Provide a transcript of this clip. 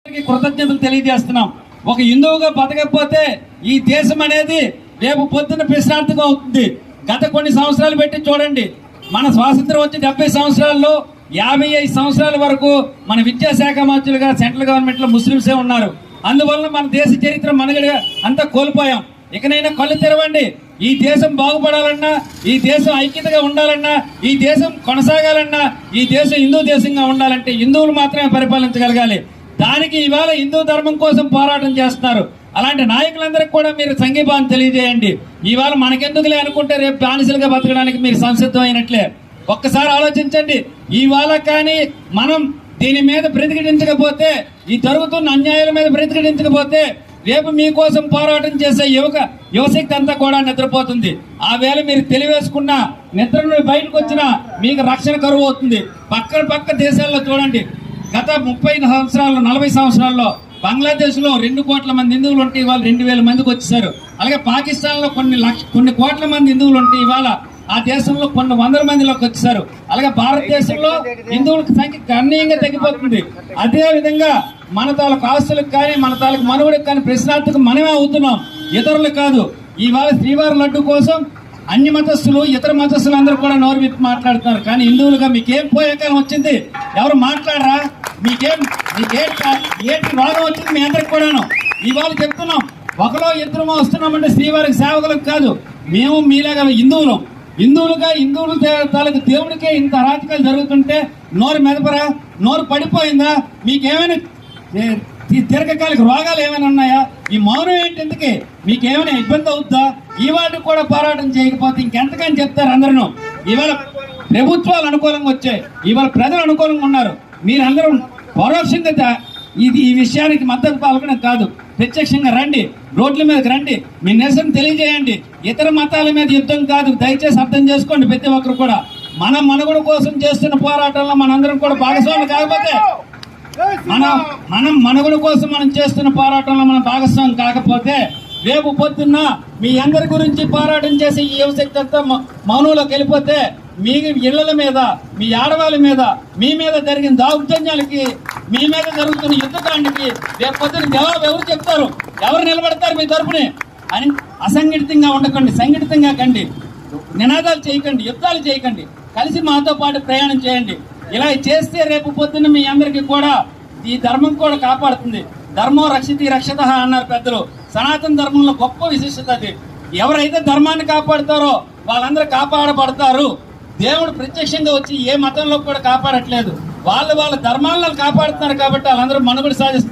కృతజ్ఞతలు తెలియజేస్తున్నాం. ఒక హిందువుగా బతకపోతే ఈ దేశం అనేది రేపు పొద్దున ప్రశ్నార్థకం అవుతుంది. గత కొన్ని సంవత్సరాలు పెట్టి చూడండి, మన స్వాతంత్రం వచ్చి 70 సంవత్సరాల్లో 55 సంవత్సరాల వరకు మన విద్యాశాఖ మంత్రులుగా సెంట్రల్ గవర్నమెంట్ లో ముస్లింసే ఉన్నారు. అందువల్ల మన దేశ చరిత్ర మనగడిగా అంతా కోల్పోయాం. ఇకనైనా కళ్ళు తెరవండి. ఈ దేశం బాగుపడాలన్నా, ఈ దేశం ఐక్యతగా ఉండాలన్నా, ఈ దేశం కొనసాగాలన్నా, ఈ దేశం హిందూ దేశంగా ఉండాలంటే హిందువులు మాత్రమే పరిపాలించగలగాలి. దానికి ఇవాళ హిందూ ధర్మం కోసం పోరాటం చేస్తున్నారు. అలాంటి నాయకులందరికీ కూడా మీరు సంఘీభావం తెలియజేయండి. ఇవాళ మనకెందుకులే అనుకుంటే రేపు బానిసలుగా బతకడానికి మీరు సంసిద్ధం అయినట్లే. ఒక్కసారి ఆలోచించండి. ఇవాళ కానీ మనం దీని మీద ప్రతిఘటించకపోతే, ఈ జరుగుతున్న అన్యాయాల మీద ప్రతిఘటించకపోతే రేపు మీకోసం పోరాటం చేసే యువశక్తి అంతా కూడా నిద్రపోతుంది. ఆ వేళ మీరు తెలివేసుకున్న నిద్ర నుండి బయటకు వచ్చినా మీకు రక్షణ కరువు అవుతుంది. పక్క దేశాల్లో చూడండి, గత 30 సంవత్సరాల్లో 40 సంవత్సరాల్లో బంగ్లాదేశ్ లో 2 కోట్ల మంది హిందువులు ఉంటే ఇవాళ 2000 మందికి వచ్చేసారు. అలాగే పాకిస్తాన్ లో కొన్ని కోట్ల మంది హిందువులు ఉంటే ఇవాళ ఆ దేశంలో కొన్ని వందల మందిలోకి వచ్చేసారు. అలాగే భారతదేశంలో హిందువుల సంఖ్య గణనీయంగా తగ్గిపోతుంది. అదే విధంగా మన తాలూకు ఆస్తులకు కానీ, మన తాలూకు మనుగడకు కానీ ప్రశ్నార్థకం మనమే అవుతున్నాం, ఇతరులు కాదు. ఇవాళ శ్రీవారి లడ్డు కోసం అన్ని మతస్థులు, ఇతర మతస్థులు అందరూ కూడా నోరు విప్పి మాట్లాడుతున్నారు. కానీ హిందువులుగా మీకేం పోయే కాలం వచ్చింది? ఎవరు మాట్లాడరా? ఏంటి రోగం వచ్చింది మీ అందరికి కూడాను? ఇవాళ చెప్తున్నాం, ఒకలో ఇద్దరమో వస్తున్నామంటే శ్రీవారికి సేవకులకు కాదు. మేము మీలాగా హిందువులుగా హిందువులు తాలూకు దేవుడికే ఇంత అరాచకాలు జరుగుతుంటే నోరు మెదపరా? నోరు పడిపోయిందా? మీకేమైనా దీర్ఘకాలిక రోగాలు ఏమైనా ఉన్నాయా? ఈ మౌనం ఏంటి? ఎందుకే మీకేమైనా ఇబ్బంది అవుతుందా? ఇవాళ కూడా పోరాటం చేయకపోతే ఇంకెంతకని చెప్తారు అందరూ. ఇవాళ ప్రభుత్వాలు అనుకూలంగా వచ్చాయి, ఇవాళ ప్రజలు అనుకూలంగా ఉన్నారు. మీరందరూ పరోక్షంగా ఈ విషయానికి మద్దతు పాల్గొనడం కాదు, ప్రత్యక్షంగా రండి, రోడ్ల మీదకి రండి, మీ నిరసన తెలియజేయండి. ఇతర మతాల మీద యుద్ధం కాదు, దయచేసి అర్థం చేసుకోండి. ప్రతి ఒక్కరు కూడా మన మనుగడ కోసం చేస్తున్న పోరాటంలో మనందరం కూడా భాగస్వాములు కాకపోతే, మనం మనుగడ కోసం మనం చేస్తున్న పోరాటంలో మనం భాగస్వామి కాకపోతే రేపు పొద్దున్న మీ అందరి గురించి పోరాటం చేసి ఈ యువశక్తి అంతా మౌనంలోకి వెళ్ళిపోతే మీ ఇళ్ల మీద, మీ ఆడవాళ్ళ మీద, మీ మీద జరిగిన దౌర్జన్యాలకి, మీ మీద జరుగుతున్న యుద్ధకాండకి రేపు పొద్దున జవాబు ఎవరు చెప్తారు? ఎవరు నిలబడతారు మీ తరపుని? అని అసంఘటితంగా ఉండకండి, సంఘటితంగా కండి. నినాదాలు చేయకండి, యుద్ధాలు చేయకండి, కలిసి మాతో పాటు ప్రయాణం చేయండి. ఇలా చేస్తే రేపు పొద్దున్న మీ అందరికీ కూడా ఈ ధర్మం కూడా కాపాడుతుంది. ధర్మం రక్షితి రక్షత అన్నారు పెద్దలు. సనాతన ధర్మంలో గొప్ప విశిష్టత అది. ఎవరైతే ధర్మాన్ని కాపాడుతారో వాళ్ళందరూ కాపాడబడతారు. దేవుడు ప్రత్యక్షంగా వచ్చి ఏ మతంలో కూడా కాపాడట్లేదు, వాళ్ళ ధర్మాలను కాపాడుతున్నారు కాబట్టి వాళ్ళందరూ మనుగడ సాధిస్తారు.